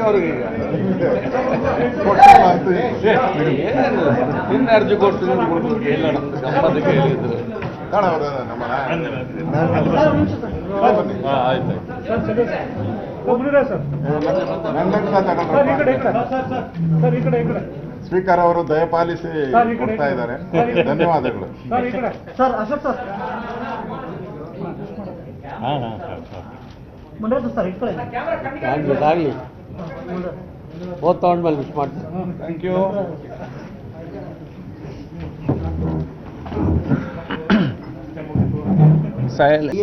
ಅವ್ರಿಗೆ ನಿನ್ನೆ ಅರ್ಜಿ ಕೊಡ್ತೀನಿ ಎಲ್ಲ ನಮ್ದು ಗಮ್ಮತ್ತಿಗೆ ಹೇಳಿದ್ರು. ಆಯ್ತು ಸ್ಪೀಕರ್ ಅವರು ದಯಪಾಲಿಸಿ ಕೊಡ್ತಾ ಇದ್ದಾರೆ. ಧನ್ಯವಾದಗಳು ಸರ್. ಅಶೋಕ್ ಸರ್ ಆಗಲಿ ಓದ್ ತಗೊಂಡ್ಮೇಲೆ ವಿಶ್ ಮಾಡ್ತೀನಿ. Thank you.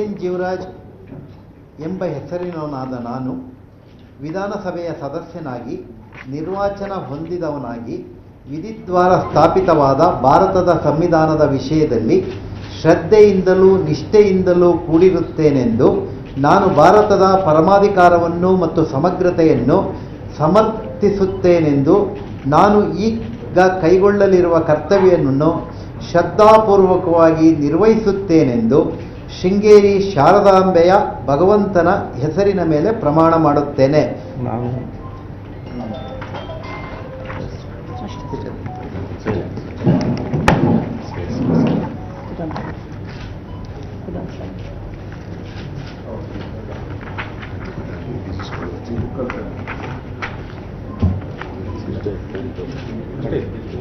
ಎನ್ ಜೀವರಾಜ್ ಎಂಬ ಹೆಸರಿನವನಾದ ನಾನು ವಿಧಾನಸಭೆಯ ಸದಸ್ಯನಾಗಿ ನಿರ್ವಾಚನ ಹೊಂದಿದವನಾಗಿ ವಿಧಿದ್ವಾರ ಸ್ಥಾಪಿತವಾದ ಭಾರತದ ಸಂವಿಧಾನದ ವಿಷಯದಲ್ಲಿ ಶ್ರದ್ಧೆಯಿಂದಲೂ ನಿಷ್ಠೆಯಿಂದಲೂ ಕೂಡಿರುತ್ತೇನೆಂದು ನಾನು ಭಾರತದ ಪರಮಾಧಿಕಾರವನ್ನು ಮತ್ತು ಸಮಗ್ರತೆಯನ್ನು ಸಮರ್ಥಿಸುತ್ತೇನೆಂದು ನಾನು ಈಗ ಕೈಗೊಳ್ಳಲಿರುವ ಕರ್ತವ್ಯವನ್ನು ಶ್ರದ್ಧಾಪೂರ್ವಕವಾಗಿ ನಿರ್ವಹಿಸುತ್ತೇನೆಂದು ಶೃಂಗೇರಿ ಶಾರದಾಂಬೆಯ ಭಗವಂತನ ಹೆಸರಿನ ಮೇಲೆ ಪ್ರಮಾಣ ಮಾಡುತ್ತೇನೆ.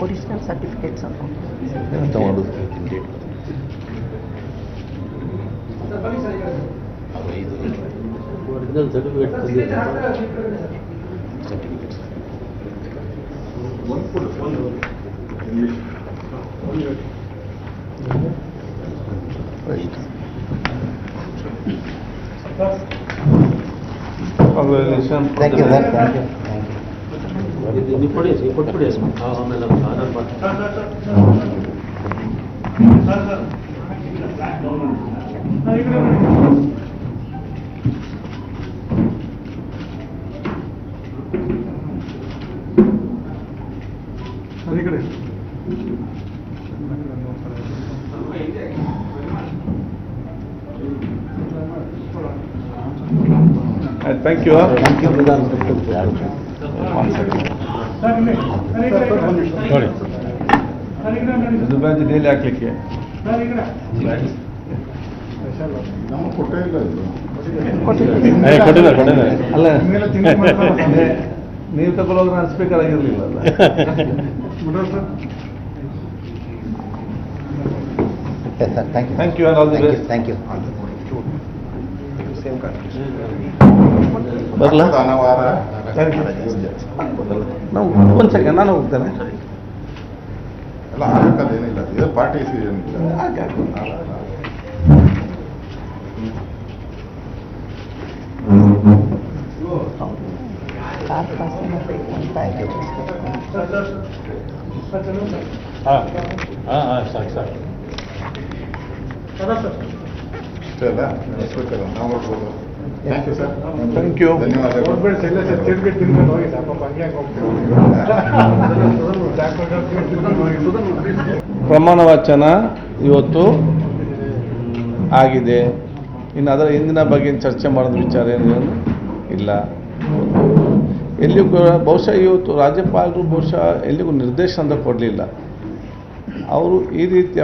ಒರಿಜಿನಲ್ ಸರ್ಟಿಫಿಕೇಟ್ಸ್ ಒರಿಜಿನಲ್ ಸರ್ಟಿಫಿಕೇಟ್ ನೀವು ಕೊಡಿ ಕೊಟ್ಬಿಡಿ ಆಮೇಲೆ ಆಧಾರ್ ಥ್ಯಾಂಕ್ ಯು. ನೋಡಿ ಡೈಲಿ ಹಾಕ್ಲಿಕ್ಕೆ ಅಲ್ಲ ನೀವು ತಗೊಳ್ಳೋದು ನಾನು ಸ್ಪೀಕರ್ ಆಗಿರಲಿಲ್ಲ ಅಲ್ಲ. Thank you. All the best. Thank you. ಬರಲ್ಲ ನಾವು ಒಂದು ಸೆಕೆಂಡ್ ನಾನು ಹೋಗ್ತೇನೆ. ಎಲ್ಲ ಆಗಕ್ಕದೇನಿಲ್ಲ, ಇದು ಪಾರ್ಟಿ ಸೀಸನ್ ಸಾಕು ಸಾಕು ಇಷ್ಟೇ ಅಲ್ಲ ನೆನೆಸ್ಬೇಕಲ್ಲ, ನಾವು ನೋಡ್ಬೋದು. Thank you sir. Thank you. ಧನ್ಯವಾದಗಳು. ಪ್ರಮಾಣ ವಚನ ಇವತ್ತು ಆಗಿದೆ. ಇನ್ನು ಅದರ ಹಿಂದಿನ ಬಗ್ಗೆ ಚರ್ಚೆ ಮಾಡೋದು ವಿಚಾರ ಏನು ಇಲ್ಲ. ಎಲ್ಲಿಯೂ ಕೂಡ ಬಹುಶಃ ಇವತ್ತು ರಾಜ್ಯಪಾಲರು ಬಹುಶಃ ಎಲ್ಲಿಗೂ ನಿರ್ದೇಶನ ಕೊಡಲಿಲ್ಲ. ಅವರು ಈ ರೀತಿ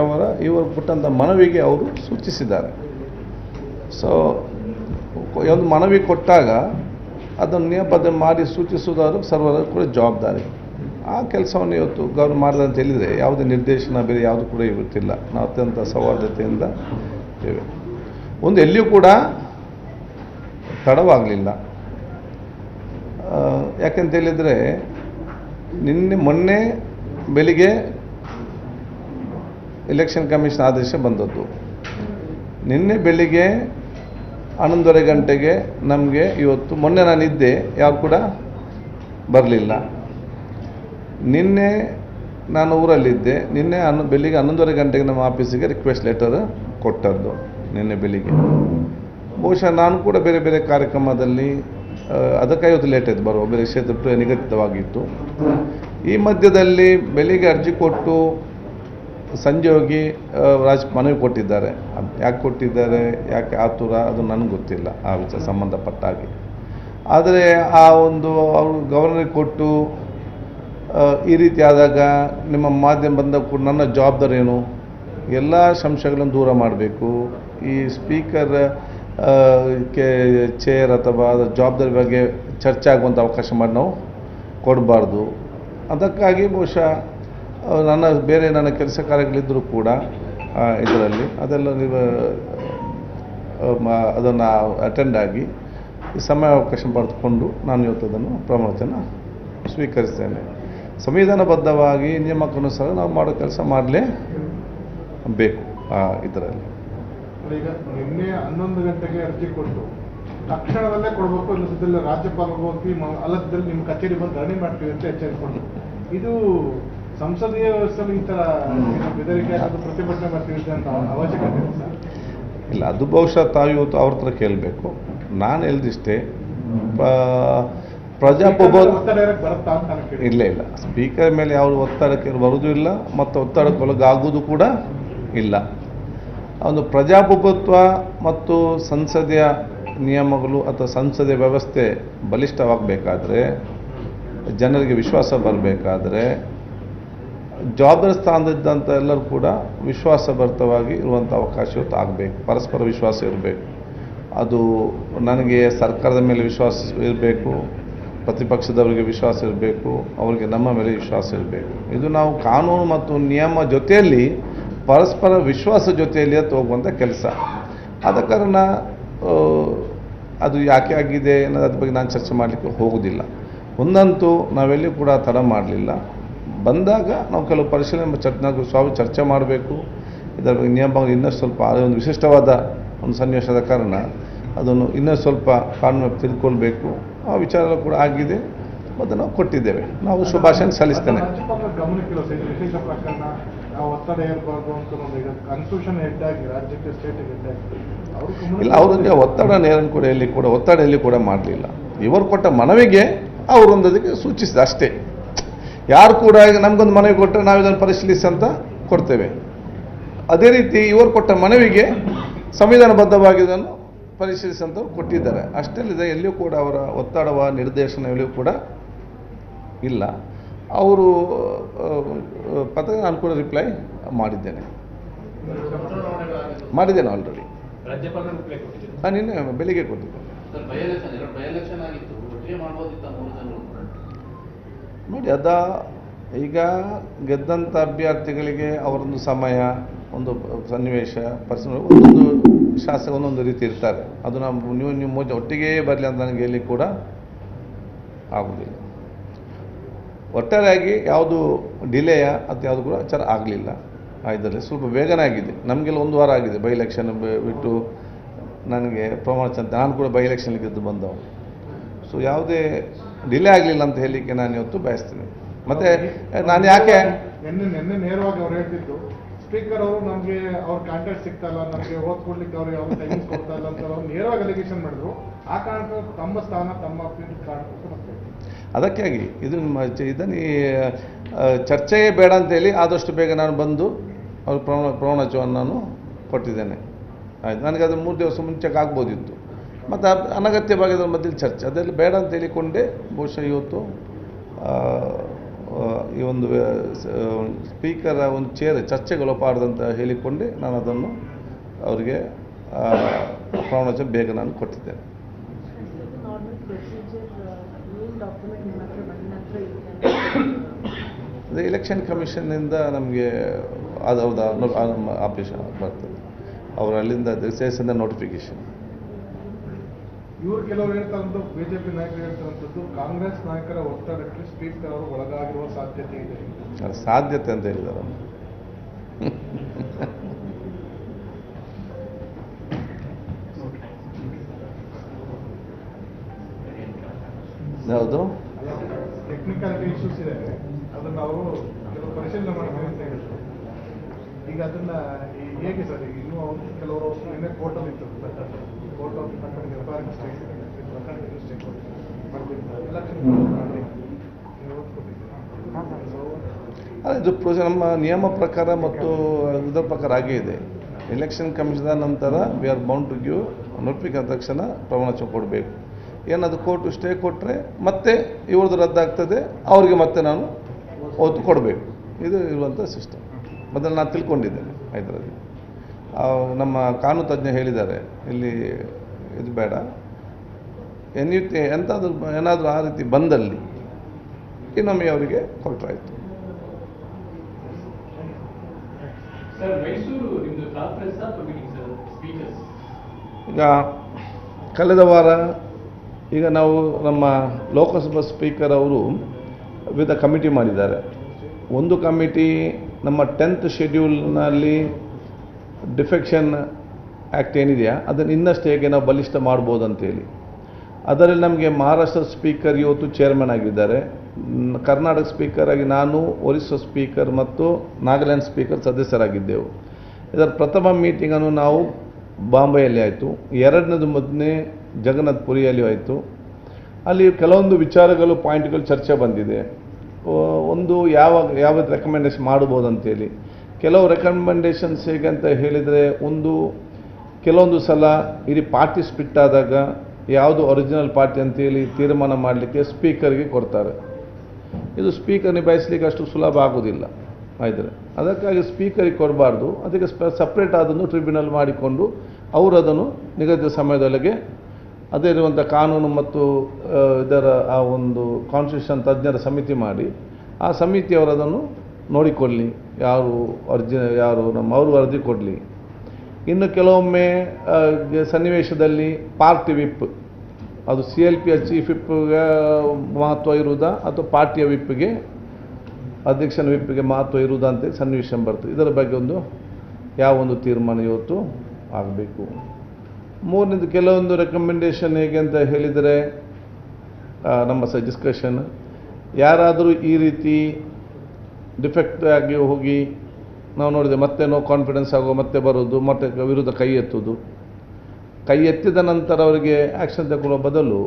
ಇವರು ಕೊಟ್ಟಂಥ ಮನವಿಗೆ ಅವರು ಸೂಚಿಸಿದ್ದಾರೆ. ಸೊ ಒಂದು ಮನವಿ ಕೊಟ್ಟಾಗ ಅದನ್ನು ನಿಯಮಬದ್ಧ ಮಾಡಿ ಸೂಚಿಸುವುದಾದ್ರೂ ಸರ್ವರ ಕೂಡ ಜವಾಬ್ದಾರಿ. ಆ ಕೆಲಸವನ್ನು ಇವತ್ತು ಗೌರವ ಮಾಡಿದೆ ಅಂತ ಹೇಳಿದರೆ ಯಾವುದೇ ನಿರ್ದೇಶನ ಬೇರೆ ಯಾವುದು ಕೂಡ ಇರುತ್ತಿಲ್ಲ. ನಾವು ಅತ್ಯಂತ ಸೌಹಾರ್ದತೆಯಿಂದ ಇದ್ದೇವೆ. ಒಂದು ಎಲ್ಲಿಯೂ ಕೂಡ ತಡವಾಗಲಿಲ್ಲ. ಯಾಕಂತ ಹೇಳಿದರೆ ಮೊನ್ನೆ ಬೆಳಿಗ್ಗೆ ಎಲೆಕ್ಷನ್ ಕಮಿಷನ್ ಆದೇಶ ಬಂದದ್ದು. ನಿನ್ನೆ ಬೆಳಿಗ್ಗೆ 11:30 ಗಂಟೆಗೆ ನಮಗೆ ಇವತ್ತು ಮೊನ್ನೆ ನಾನಿದ್ದೆ, ಯಾರು ಕೂಡ ಬರಲಿಲ್ಲ. ನಿನ್ನೆ ನಾನು ಊರಲ್ಲಿದ್ದೆ. ನಿನ್ನೆ ಬೆಳಿಗ್ಗೆ 11:30 ಗಂಟೆಗೆ ನಮ್ಮ ಆಫೀಸಿಗೆ ರಿಕ್ವೆಸ್ಟ್ ಲೆಟರ್ ಕೊಟ್ಟದ್ದು ನಿನ್ನೆ ಬೆಳಿಗ್ಗೆ. ಬಹುಶಃ ನಾನು ಕೂಡ ಬೇರೆ ಬೇರೆ ಕಾರ್ಯಕ್ರಮದಲ್ಲಿ ಅದಕ್ಕೆ ಇವತ್ತು ಲೇಟ್ ಆಯಿತು ಬರುವ, ಬೇರೆ ಕ್ಷೇತ್ರ ನಿಗದಿತವಾಗಿತ್ತು. ಈ ಮಧ್ಯದಲ್ಲಿ ಬೆಳಿಗ್ಗೆ ಅರ್ಜಿ ಕೊಟ್ಟು ಸಂಜೆ ಹೋಗಿ ಮನವಿ ಕೊಟ್ಟಿದ್ದಾರೆ. ಯಾಕೆ ಕೊಟ್ಟಿದ್ದಾರೆ, ಯಾಕೆ ಆತುರ, ಅದು ನನಗೆ ಗೊತ್ತಿಲ್ಲ ಆ ವಿಚಾರ ಸಂಬಂಧಪಟ್ಟ ಹಾಗೆ. ಆದರೆ ಆ ಒಂದು ಅವರು ಗವರ್ನರಿಗೆ ಕೊಟ್ಟು ಈ ರೀತಿ ಆದಾಗ ನಿಮ್ಮ ಮಾಧ್ಯಮ ಬಂದಾಗ ಕೂಡ ನನ್ನ ಜವಾಬ್ದಾರಿ ಏನು? ಎಲ್ಲ ಸಂಶಯಗಳನ್ನು ದೂರ ಮಾಡಬೇಕು. ಈ ಸ್ಪೀಕರ್ ಚೇರ್ ಅಥವಾ ಅದರ ಜವಾಬ್ದಾರಿ ಬಗ್ಗೆ ಚರ್ಚೆ ಆಗುವಂಥ ಅವಕಾಶ ಮಾಡಿ ನಾವು ಕೊಡಬಾರ್ದು. ಅದಕ್ಕಾಗಿ ಬಹುಶಃ ನನ್ನ ಕೆಲಸ ಕಾರ್ಯಗಳಿದ್ದರೂ ಕೂಡ ಇದರಲ್ಲಿ ಅದೆಲ್ಲ ನೀವು ಅದನ್ನು ಅಟೆಂಡ್ ಆಗಿ ಸಮಯಾವಕಾಶ ಪಡೆದುಕೊಂಡು ನಾನು ಇವತ್ತು ಅದನ್ನು ಪ್ರಮಾಣವಚನ ಸ್ವೀಕರಿಸ್ತೇನೆ. ಸಂವಿಧಾನಬದ್ಧವಾಗಿ ನಿಯಮಕ್ಕನುಸಾರ ನಾವು ಮಾಡೋ ಕೆಲಸ ಮಾಡಲೇಬೇಕು ಇದರಲ್ಲಿ. ಈಗ ನಿನ್ನೆ 11 ಗಂಟೆಗೆ ಅರ್ಜಿ ಕೊಟ್ಟು ತಕ್ಷಣದಲ್ಲೇ ಕೊಡಬೇಕು, ಇಲ್ಲದಿದ್ದಲ್ಲಿ ರಾಜ್ಯಪಾಲರು ಹೋಗಿ ಅಲ್ಲದಿದ್ದಲ್ಲಿ ನಿಮ್ಮ ಕಚೇರಿ ಬಂದು ಧರಣಿ ಮಾಡ್ತೀವಿ ಅಂತ ಎಚ್ಚರಿಕೊಂಡು, ಇದು ಸಂಸದೀಯ ವ್ಯವಸ್ಥೆಯಲ್ಲಿ ಈ ಥರ ಬೆದರಿಕೆ ಆಗೋದು, ಪ್ರತಿಭಟನೆ ಮಾಡ್ತೀವಿ ಅಂತ ಅವಶ್ಯಕತೆ ಇದೆ ಸರ್? ಇಲ್ಲ, ಅದು ಬಹುಶಃ ತಾವು ಇವತ್ತು ಅವ್ರ ಹತ್ರ ಕೇಳಬೇಕು. ನಾನು ಹೇಳ್ದಿಷ್ಟೇ, ಬರುತ್ತಾ ಅಂತ ಕೇಳಿ. ಇಲ್ಲ, ಸ್ಪೀಕರ್ ಮೇಲೆ ಯಾವ ಒತ್ತಡಕ್ಕೆ ಬರುವುದೂ ಇಲ್ಲ ಮತ್ತು ಒತ್ತಡಕ್ಕೊಳಗಾಗುವುದು ಕೂಡ ಇಲ್ಲ. ಒಂದು ಪ್ರಜಾಪ್ರಭುತ್ವ ಮತ್ತು ಸಂಸದೀಯ ನಿಯಮಗಳು ಅಥವಾ ಸಂಸದೀಯ ವ್ಯವಸ್ಥೆ ಬಲಿಷ್ಠವಾಗಬೇಕಾದ್ರೆ, ಜನರಿಗೆ ವಿಶ್ವಾಸ ಬರಬೇಕಾದ್ರೆ, ಜವಾಬ್ದಾರಿ ಸ್ಥಾನದಿದ್ದಂಥ ಎಲ್ಲರೂ ಕೂಡ ವಿಶ್ವಾಸಭರಿತವಾಗಿ ಇರುವಂಥ ಅವಕಾಶ ಇವತ್ತು ಆಗಬೇಕು. ಪರಸ್ಪರ ವಿಶ್ವಾಸ ಇರಬೇಕು. ಅದು ನನಗೆ ಸರ್ಕಾರದ ಮೇಲೆ ವಿಶ್ವಾಸ ಇರಬೇಕು, ಪ್ರತಿಪಕ್ಷದವರಿಗೆ ವಿಶ್ವಾಸ ಇರಬೇಕು, ಅವರಿಗೆ ನಮ್ಮ ಮೇಲೆ ವಿಶ್ವಾಸ ಇರಬೇಕು. ಇದು ನಾವು ಕಾನೂನು ಮತ್ತು ನಿಯಮ ಜೊತೆಯಲ್ಲಿ ಪರಸ್ಪರ ವಿಶ್ವಾಸ ಜೊತೆಯಲ್ಲಿ ಹೋಗುವಂಥ ಕೆಲಸ. ಆದ ಕಾರಣ ಅದು ಯಾಕೆ ಆಗಿದೆ ಅನ್ನೋದ್ರ ಬಗ್ಗೆ ನಾನು ಚರ್ಚೆ ಮಾಡಲಿಕ್ಕೆ ಹೋಗೋದಿಲ್ಲ. ಒಂದಂತೂ ನಾವೆಲ್ಲೂ ಕೂಡ ತಡ ಮಾಡಲಿಲ್ಲ. ಬಂದಾಗ ನಾವು ಕೆಲವು ಪರಿಶೀಲನೆ ಚರ್ಚೆ ಮಾಡಬೇಕು. ಇದರ ಬಗ್ಗೆ ನಿಯಮಗಳು ಇನ್ನಷ್ಟು ಸ್ವಲ್ಪ ಒಂದು ವಿಶಿಷ್ಟವಾದ ಒಂದು ಸನ್ನಿವೇಶದ ಕಾರಣ ಅದನ್ನು ಇನ್ನಷ್ಟು ಸ್ವಲ್ಪ ಕಾನೂನು ತಿಳ್ಕೊಳ್ಬೇಕು. ಆ ವಿಚಾರ ಕೂಡ ಆಗಿದೆ ಮತ್ತು ನಾವು ಕೊಟ್ಟಿದ್ದೇವೆ. ನಾವು ಶುಭಾಶಯ ಸಲ್ಲಿಸ್ತೇನೆ. ಗಮನಕ್ಕಿಲ್ಲ ಸರ್, ವಿಶೇಷ ಪ್ರಕರಣ ಒತ್ತಡ ಇರಬಾರ್ದು ಅಂತ ಕನ್ಫ್ಯೂಷನ್ ಹೆಡ್ಡಾಗಿ ರಾಜ್ಯಕ್ಕೆ ಸ್ಟೇಟಿಗೆ ಹೆಡ್ಡಾಗಿ ಇಲ್ಲ, ಅವರಿಗೆ ಒತ್ತಡ ನೇರನ್ನು ಕೂಡ ಎಲ್ಲಿ ಕೂಡ ಮಾಡಲಿಲ್ಲ. ಇವರು ಕೊಟ್ಟ ಮನವಿಗೆ ಅವರೊಂದಕ್ಕೆ ಸೂಚಿಸಿದ ಅಷ್ಟೇ. ಯಾರು ಕೂಡ ಈಗ ನಮಗೊಂದು ಮನವಿ ಕೊಟ್ಟರೆ ನಾವು ಇದನ್ನು ಪರಿಶೀಲಿಸಿ ಅಂತ ಕೊಡ್ತೇವೆ. ಅದೇ ರೀತಿ ಇವರು ಕೊಟ್ಟ ಮನವಿಗೆ ಸಂವಿಧಾನಬದ್ಧವಾಗಿ ಇದನ್ನು ಪರಿಶೀಲಿಸಂತ ಕೊಟ್ಟಿದ್ದಾರೆ. ಅಷ್ಟೇ, ಎಲ್ಲಿಯೂ ಕೂಡ ಅವರ ಒತ್ತಡವ ನಿರ್ದೇಶನ ಎಲ್ಲಿಯೂ ಕೂಡ ಇಲ್ಲ. ಅವರು ಪತ್ರ ನಾನು ಕೂಡ ರಿಪ್ಲೈ ಮಾಡಿದ್ದೇನೆ ಆಲ್ರೆಡಿ. ನಿನ್ನೆ ಬೆಳಿಗ್ಗೆ ಕೊಟ್ಟಿದ್ದೆ. ನೋಡಿ, ಈಗ ಗೆದ್ದಂಥ ಅಭ್ಯರ್ಥಿಗಳಿಗೆ ಅವರೊಂದು ಸಮಯ, ಒಂದು ಸನ್ನಿವೇಶ, ಒಂದೊಂದು ಶಾಸಕ ಒಂದೊಂದು ರೀತಿ ಇರ್ತಾರೆ. ಅದು ನೀವು ಒಟ್ಟಿಗೆ ಬರಲಿ ಅಂತ ನನಗೆ ಹೇಳಿ ಕೂಡ ಆಗುವುದಿಲ್ಲ. ಒಟ್ಟಾರೆಯಾಗಿ ಯಾವುದು ಡಿಲೇಯ ಅಥವಾ ಯಾವುದು ಕೂಡ ವಿಚಾರ ಆಗಲಿಲ್ಲ. ಇದರಲ್ಲಿ ಸ್ವಲ್ಪ ಬೇಗನೆ ಆಗಿದೆ. ನಮಗೆಲ್ಲ 1 ವಾರ ಆಗಿದೆ ಬೈ ಎಲೆಕ್ಷನ್ ಬಿಟ್ಟು ನನಗೆ ಪ್ರಮಾಣ. ನಾನು ಕೂಡ ಬೈ ಎಲೆಕ್ಷನ್ ಗೆದ್ದು ಬಂದವು. ಸೊ ಯಾವುದೇ ಡಿಲೇ ಆಗಲಿಲ್ಲ ಅಂತ ಹೇಳಲಿಕ್ಕೆ ನಾನು ಇವತ್ತು ಬಯಸ್ತೀನಿ. ಮತ್ತು ನಾನು ಯಾಕೆ ನಿನ್ನೆ ನೇರವಾಗಿ ಅವ್ರು ಹೇಳ್ತಿದ್ದು, ಸ್ಪೀಕರ್ ಅವರು ನಮಗೆ ಅವ್ರ ಕಾಂಟ್ಯಾಕ್ಟ್ ಸಿಗ್ತಾ ಇಲ್ಲ, ನಮಗೆ ಓದ್ ಕೊಡ್ಲಿಕ್ಕೆ ಅವ್ರು ಯಾವ ಟೈಮಿಂಗ್ಸ್ ಕೊಡ್ತಾ ಇಲ್ಲ ಅಂತ ಅವ್ರು ನೇರವಾಗಿ ಅಲಿಗೇಷನ್ ಮಾಡಿದ್ರು. ಆ ಕಾರಣಕ್ಕೆ ತಮ್ಮ ಸ್ಥಾನ ತಮ್ಮ ಕಾರಣಕ್ಕೆ ಅದಕ್ಕಾಗಿ ಇದನ್ನು ಚರ್ಚೆಯೇ ಬೇಡ ಅಂತೇಳಿ ಆದಷ್ಟು ಬೇಗ ನಾನು ಬಂದು ಅವ್ರ ಪ್ರಮಾಣವಚನವನ್ನು ನಾನು ಕೊಟ್ಟಿದ್ದೇನೆ. ಆಯ್ತು, ನನಗೆ ಅದು 3 ದಿವಸ ಮುಂಚೆಗೆ ಆಗ್ಬೋದಿತ್ತು. ಮತ್ತು ಅನಗತ್ಯವಾಗಿ ಅದರ ಮಧ್ಯೆ ಚರ್ಚೆ ಅದೆಲ್ಲ ಬೇಡ ಅಂತ ಹೇಳಿಕೊಂಡೆ ಬಹುಶಃ ಇವತ್ತು ಈ ಒಂದು ಸ್ಪೀಕರ ಒಂದು ಚರ್ಚೆಗೊಳಪಾಡದಂತ ಹೇಳಿಕೊಂಡೆ ನಾನು ಅದನ್ನು ಅವರಿಗೆ ಪ್ರಮಾಣವಚನ ಬೇಗ ನಾನು ಕೊಟ್ಟಿದ್ದೇನೆ. ಅದೇ ಎಲೆಕ್ಷನ್ ಕಮಿಷನ್ನಿಂದ ನಮಗೆ ಅದರದ್ದು ಆಫೀಸ್ ಬರ್ತದೆ. ಅವರು ಅಲ್ಲಿಂದ ಸೇಸಿಂದ ನೋಟಿಫಿಕೇಶನ್. ಇವರು ಕೆಲವರು ಹೇಳ್ತಾರಂತ, ಬಿಜೆಪಿ ನಾಯಕರು ಹೇಳ್ತಾರಂಥದ್ದು, ಕಾಂಗ್ರೆಸ್ ನಾಯಕರ ಒತ್ತಡಕ್ಕೆ ಸ್ಪೀಕರ್ ಅವರು ಒಳಗಾಗಿರುವ ಸಾಧ್ಯತೆ ಇದೆ. ಸಾಧ್ಯತೆ ಅಂತ ಹೇಳಿದಾರ. ಯಾವುದು ಟೆಕ್ನಿಕಲ್ ಇಶ್ಯೂಸ್ ಇದೆ, ಅದನ್ನ ಅವರು ಕೆಲವು ಪರಿಶೀಲನೆ ಮಾಡಬೇಕು ಅಂತ ಹೇಳಿದ್ರು. ಈಗ ಅದನ್ನ ಹೇಗೆ ಸರ್, ಈಗ ಇನ್ನೂ ಕೆಲವರು ನಿನ್ನೆ ಕೋರ್ಟಲ್ಲಿ ಇತ್ತು, ಕೋರ್ಟ್ ಆಫ್ ಇದು ನಮ್ಮ ನಿಯಮ ಪ್ರಕಾರ ಮತ್ತು ಇದರ ಪ್ರಕಾರ ಆಗೇ ಇದೆ. ಎಲೆಕ್ಷನ್ ಕಮಿಷನ್ ನಂತರ we are bound to give notification ತಕ್ಷಣ ಪ್ರಮಾಣವಚನ ಕೊಡಬೇಕು. ಏನಾದರೂ ಕೋರ್ಟು ಸ್ಟೇ ಕೊಟ್ಟರೆ ಮತ್ತೆ ಇವ್ರದ್ದು ರದ್ದಾಗ್ತದೆ, ಅವ್ರಿಗೆ ಮತ್ತೆ ನಾನು ಒತ್ತು ಕೊಡಬೇಕು. ಇದು ಇರುವಂಥ ಸಿಸ್ಟಮ್. ಮೊದಲು ನಾನು ತಿಳ್ಕೊಂಡಿದ್ದೇನೆ ಇದರಲ್ಲಿ. ನಮ್ಮ ಕಾನೂನು ತಜ್ಞ ಹೇಳಿದ್ದಾರೆ, ಇಲ್ಲಿ ಇದು ಬೇಡ, ಎಂತಾದರೂ ಏನಾದರೂ ಆ ರೀತಿ ಬಂದಲ್ಲಿ ಇನ್ನೊಮ್ಮೆ ಅವರಿಗೆ ಕೊಟ್ಟರಾಯಿತು. ಈಗ ಕಳೆದ ವಾರ ಈಗ ನಾವು ನಮ್ಮ ಲೋಕಸಭಾ ಸ್ಪೀಕರ್ ಅವರು ವಿವಿಧ ಕಮಿಟಿ ಮಾಡಿದ್ದಾರೆ. ಒಂದು ಕಮಿಟಿ ನಮ್ಮ 10th ಶೆಡ್ಯೂಲ್ನಲ್ಲಿ ಡಿಫೆಕ್ಷನ್ ಆ್ಯಕ್ಟ್ ಏನಿದೆಯಾ ಅದನ್ನು ಇನ್ನಷ್ಟು ಹೇಗೆ ನಾವು ಬಲಿಷ್ಠ ಮಾಡ್ಬೋದು ಅಂತೇಳಿ, ಅದರಲ್ಲಿ ನಮಗೆ ಮಹಾರಾಷ್ಟ್ರ ಸ್ಪೀಕರ್ ಇವತ್ತು ಚೇರ್ಮನ್ ಆಗಿದ್ದಾರೆ, ಕರ್ನಾಟಕ ಸ್ಪೀಕರ್ ಆಗಿ ನಾನು, ಒರಿಸ್ಸಾ ಸ್ಪೀಕರ್ ಮತ್ತು ನಾಗಾಲ್ಯಾಂಡ್ ಸ್ಪೀಕರ್ ಸದಸ್ಯರಾಗಿದ್ದೆವು. ಇದರ ಪ್ರಥಮ ಮೀಟಿಂಗನ್ನು ನಾವು ಬಾಂಬೆಯಲ್ಲಿ ಆಯಿತು, ಎರಡನೇದು ಮೊದಲನೇ ಜಗನ್ನಾಥ್ ಪುರಿಯಲ್ಲಿ ಆಯಿತು. ಅಲ್ಲಿ ಕೆಲವೊಂದು ವಿಚಾರಗಳು ಪಾಯಿಂಟ್ಗಳು ಚರ್ಚೆ ಬಂದಿದೆ. ಒಂದು ಯಾವ ರೆಕಮೆಂಡೇಶನ್ ಮಾಡ್ಬೋದು ಅಂತೇಳಿ. ಕೆಲವು ರೆಕಮೆಂಡೇಶನ್ಸ್ ಹೇಗೆ ಅಂತ ಹೇಳಿದರೆ, ಕೆಲವೊಂದು ಸಲ ಇಡೀ ಪಾರ್ಟಿ ಸ್ಪಿಟ್ ಆದಾಗ ಯಾವುದು ಒರಿಜಿನಲ್ ಪಾರ್ಟಿ ಅಂತೇಳಿ ತೀರ್ಮಾನ ಮಾಡಲಿಕ್ಕೆ ಸ್ಪೀಕರ್ಗೆ ಕೊಡ್ತಾರೆ. ಇದು ಸ್ಪೀಕರ್ ನಿಭಾಯಿಸಲಿಕ್ಕೆ ಅಷ್ಟು ಸುಲಭ ಆಗೋದಿಲ್ಲ ಆಯಿತು. ಅದಕ್ಕಾಗಿ ಸ್ಪೀಕರಿಗೆ ಕೊಡಬಾರ್ದು, ಅದಕ್ಕೆ ಸಪ್ರೇಟ್ ಅದನ್ನು ಟ್ರಿಬ್ಯುನಲ್ ಮಾಡಿಕೊಂಡು ಅವರು ಅದನ್ನು ನಿಗದಿತ ಸಮಯದೊಳಗೆ ಅದೇ ಇರುವಂಥ ಕಾನೂನು ಮತ್ತು ಇದರ ಆ ಒಂದು ಕಾನ್ಸ್ಟಿಟ್ಯೂಷನ್ ತಜ್ಞರ ಸಮಿತಿ ಮಾಡಿ ಆ ಸಮಿತಿಯವರು ಅದನ್ನು ನೋಡಿಕೊಳ್ಳಿ, ಯಾರು ಅವರು ವರದಿ ಕೊಡಲಿ. ಇನ್ನು ಕೆಲವೊಮ್ಮೆ ಸನ್ನಿವೇಶದಲ್ಲಿ ಪಾರ್ಟಿ ವಿಪ್, ಅದು CLPಯ ಚೀಫ್ ವಿಪ್ಗೆ ಮಹತ್ವ ಇರುವುದಾ ಅಥವಾ ಪಾರ್ಟಿಯ ವಿಪ್ಗೆ, ಅಧ್ಯಕ್ಷನ ವಿಪ್ಗೆ ಮಹತ್ವ ಇರುವುದಾ ಅಂತೇಳಿ ಸನ್ನಿವೇಶ ಬರ್ತದೆ. ಇದರ ಬಗ್ಗೆ ಒಂದು ತೀರ್ಮಾನ ಇವತ್ತು ಆಗಬೇಕು. ಮೂರನೇದು ಕೆಲವೊಂದು ರೆಕಮೆಂಡೇಶನ್ ಹೇಗೆ ಅಂತ ಹೇಳಿದರೆ, ನಮ್ಮ ಡಿಸ್ಕಷನ್, ಯಾರಾದರೂ ಈ ರೀತಿ ಡಿಫೆಕ್ಟ್ ಆಗಿ ಹೋಗಿ ನಾವು ನೋಡಿದೆ ಮತ್ತೆ ನೋ ಕಾನ್ಫಿಡೆನ್ಸ್ ಆಗೋ ಮತ್ತೆ ಬರೋದು, ಮತ್ತೆ ವಿರುದ್ಧ ಕೈ ಎತ್ತೋದು, ಕೈ ಎತ್ತಿದ ನಂತರ ಅವರಿಗೆ ಆ್ಯಕ್ಷನ್ ತಗೊಳ್ಳೋ ಬದಲು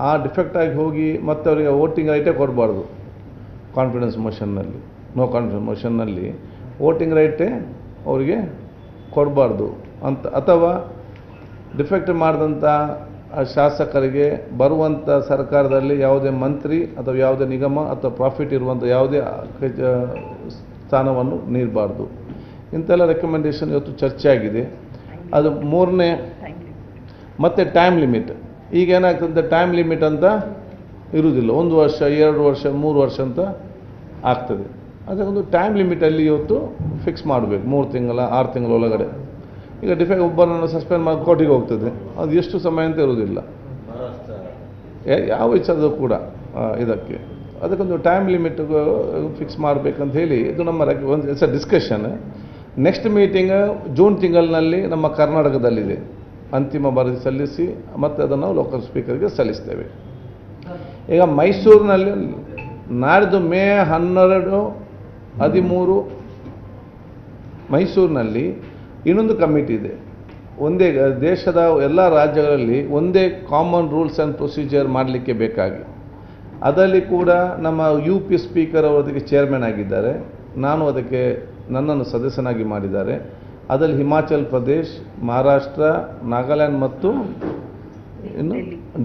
ಆ ಡಿಫೆಕ್ಟ್ ಆಗಿ ಹೋಗಿ ಮತ್ತೆ ಅವರಿಗೆ ವೋಟಿಂಗ್ ರೈಟೇ ಕೊಡಬಾರ್ದು. ಕಾನ್ಫಿಡೆನ್ಸ್ ಮೋಷನ್ನಲ್ಲಿ, ನೋ ಕಾನ್ಫಿಡೆನ್ಸ್ ಮೋಷನ್ನಲ್ಲಿ ವೋಟಿಂಗ್ ರೈಟೇ ಅವರಿಗೆ ಕೊಡಬಾರ್ದು ಅಂತ, ಅಥವಾ ಡಿಫೆಕ್ಟ್ ಮಾಡಿದಂಥ ಶಾಸಕರಿಗೆ ಬರುವಂಥ ಸರ್ಕಾರದಲ್ಲಿ ಯಾವುದೇ ಮಂತ್ರಿ ಅಥವಾ ಯಾವುದೇ ನಿಗಮ ಅಥವಾ ಪ್ರಾಫಿಟ್ ಇರುವಂಥ ಯಾವುದೇ ಸ್ಥಾನವನ್ನು ನೀಡಬಾರ್ದು. ಇಂಥೆಲ್ಲ ರೆಕಮೆಂಡೇಶನ್ ಇವತ್ತು ಚರ್ಚೆ ಆಗಿದೆ. ಅದು ಮೂರನೇ. ಮತ್ತು ಟೈಮ್ ಲಿಮಿಟ್. ಈಗ ಏನಾಗ್ತದೆ, ಟೈಮ್ ಲಿಮಿಟ್ ಅಂತ ಇರುವುದಿಲ್ಲ. 1 ವರ್ಷ, 2 ವರ್ಷ, 3 ವರ್ಷ ಅಂತ ಆಗ್ತದೆ. ಅದಕ್ಕೊಂದು ಟೈಮ್ ಲಿಮಿಟಲ್ಲಿ ಇವತ್ತು ಫಿಕ್ಸ್ ಮಾಡಬೇಕು. 3 ತಿಂಗಳ 6 ತಿಂಗಳ ಒಳಗಡೆ. ಈಗ ಒಬ್ಬರನ್ನು ಸಸ್ಪೆಂಡ್ ಮಾಡಿ ಕೋರ್ಟಿಗೆ ಹೋಗ್ತದೆ, ಅದು ಎಷ್ಟು ಸಮಯ ಅಂತ ಇರುವುದಿಲ್ಲ ಯಾವ ವಿಚಾರದೂ ಕೂಡ. ಇದಕ್ಕೆ ಅದಕ್ಕೊಂದು ಟೈಮ್ ಲಿಮಿಟ್ ಫಿಕ್ಸ್ ಮಾಡಬೇಕಂತ ಹೇಳಿ ಇದು ನಮ್ಮ ಒಂದು ಡಿಸ್ಕಷನ್. ನೆಕ್ಸ್ಟ್ ಮೀಟಿಂಗ್ ಜೂನ್ ತಿಂಗಳಿನಲ್ಲಿ ನಮ್ಮ ಕರ್ನಾಟಕದಲ್ಲಿದೆ. ಅಂತಿಮ ವರದಿ ಸಲ್ಲಿಸಿ ಮತ್ತೆ ಅದನ್ನು ಲೋಕಲ್ ಸ್ಪೀಕರ್ಗೆ ಸಲ್ಲಿಸ್ತೇವೆ. ಈಗ ಮೈಸೂರಿನಲ್ಲಿ ನಾಡಿದ್ದು ಮೇ 12, 13 ಮೈಸೂರಿನಲ್ಲಿ ಇನ್ನೊಂದು ಕಮಿಟಿ ಇದೆ. ಒಂದೇ ದೇಶದ ಎಲ್ಲ ರಾಜ್ಯಗಳಲ್ಲಿ ಒಂದೇ ಕಾಮನ್ ರೂಲ್ಸ್ ಆ್ಯಂಡ್ ಪ್ರೊಸೀಜರ್ ಮಾಡಲಿಕ್ಕೆ ಬೇಕಾಗಿ, ಅದರಲ್ಲಿ ಕೂಡ ನಮ್ಮ UP ಸ್ಪೀಕರ್ ಅವರು ಅದಕ್ಕೆ ಚೇರ್ಮನ್ ಆಗಿದ್ದಾರೆ, ನಾನು ಅದಕ್ಕೆ ನನ್ನನ್ನು ಸದಸ್ಯನಾಗಿ ಮಾಡಿದ್ದಾರೆ. ಅದರಲ್ಲಿ ಹಿಮಾಚಲ್ ಪ್ರದೇಶ್, ಮಹಾರಾಷ್ಟ್ರ, ನಾಗಾಲ್ಯಾಂಡ್ ಮತ್ತು ಇನ್ನು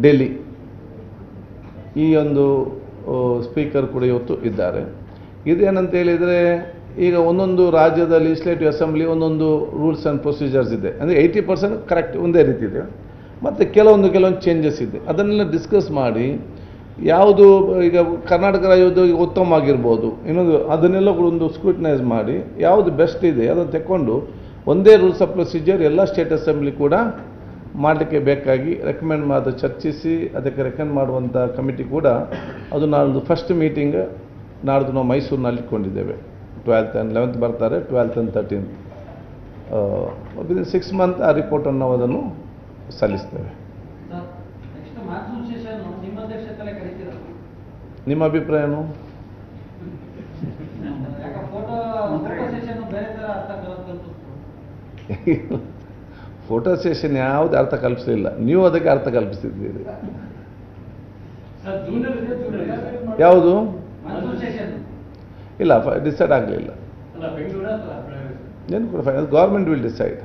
ಡೆಲ್ಲಿ ಈ ಒಂದು ಸ್ಪೀಕರ್ ಕೂಡ ಇವತ್ತು ಇದ್ದಾರೆ. ಇದೇನಂತ ಹೇಳಿದರೆ, ಈಗ ಒಂದೊಂದು ರಾಜ್ಯದ ಲೆಜಿಸ್ಲೇಟಿವ್ ಅಸೆಂಬ್ಲಿ ಒಂದೊಂದು ರೂಲ್ಸ್ ಆ್ಯಂಡ್ ಪ್ರೊಸೀಜರ್ಸ್ ಇದೆ. ಅಂದರೆ 80% ಕರೆಕ್ಟ್ ಒಂದೇ ರೀತಿ ಇದೆ, ಮತ್ತು ಕೆಲವೊಂದು ಚೇಂಜಸ್ ಇದೆ. ಅದನ್ನೆಲ್ಲ ಡಿಸ್ಕಸ್ ಮಾಡಿ ಯಾವುದು ಈಗ ಕರ್ನಾಟಕ ರಾಜ್ಯದ್ದು ಉತ್ತಮವಾಗಿರ್ಬೋದು, ಇನ್ನೊಂದು ಅದನ್ನೆಲ್ಲ ಕೂಡ ಒಂದು ಸ್ಕ್ರೂಟಿನೈಸ್ ಮಾಡಿ ಯಾವುದು ಬೆಸ್ಟ್ ಇದೆ ಅದನ್ನು ತೆಕ್ಕೊಂಡು ಒಂದೇ ರೂಲ್ಸ್ ಆಫ್ ಪ್ರೊಸೀಜರ್ ಎಲ್ಲ ಸ್ಟೇಟ್ ಅಸೆಂಬ್ಲಿ ಕೂಡ ಮಾಡಲಿಕ್ಕೆ ಬೇಕಾಗಿ ರೆಕಮೆಂಡ್ ಮಾಡಿ ಚರ್ಚಿಸಿ ಅದಕ್ಕೆ ರೆಕಮೆಂಡ್ ಮಾಡುವಂಥ ಕಮಿಟಿ ಕೂಡ ಅದು ನಾಳ್ದು ಫಸ್ಟ್ ಮೀಟಿಂಗ್ ನಾಡ್ದು ನಾವು ಮೈಸೂರಿನಲ್ಲಿ ಇಟ್ಕೊಂಡಿದ್ದೇವೆ. 12th and 11th ಬರ್ತಾರೆ, 12th and 13th. Within 6 months ಆ ರಿಪೋರ್ಟನ್ನು ನಾವು ಅದನ್ನು ಸಲ್ಲಿಸ್ತೇವೆ. ನಿಮ್ಮ ಅಭಿಪ್ರಾಯ ಏನು? ಫೋಟೋ ಸೆಷನ್ ಯಾವುದು ಅರ್ಥ ಕಲ್ಪಿಸಲಿಲ್ಲ, ನೀವು ಅದಕ್ಕೆ ಅರ್ಥ ಕಲ್ಪಿಸಿದ್ದೀರಿ. ಯಾವುದು ಇಲ್ಲ, ಡಿಸೈಡ್ ಆಗಲಿಲ್ಲ. Government will decide.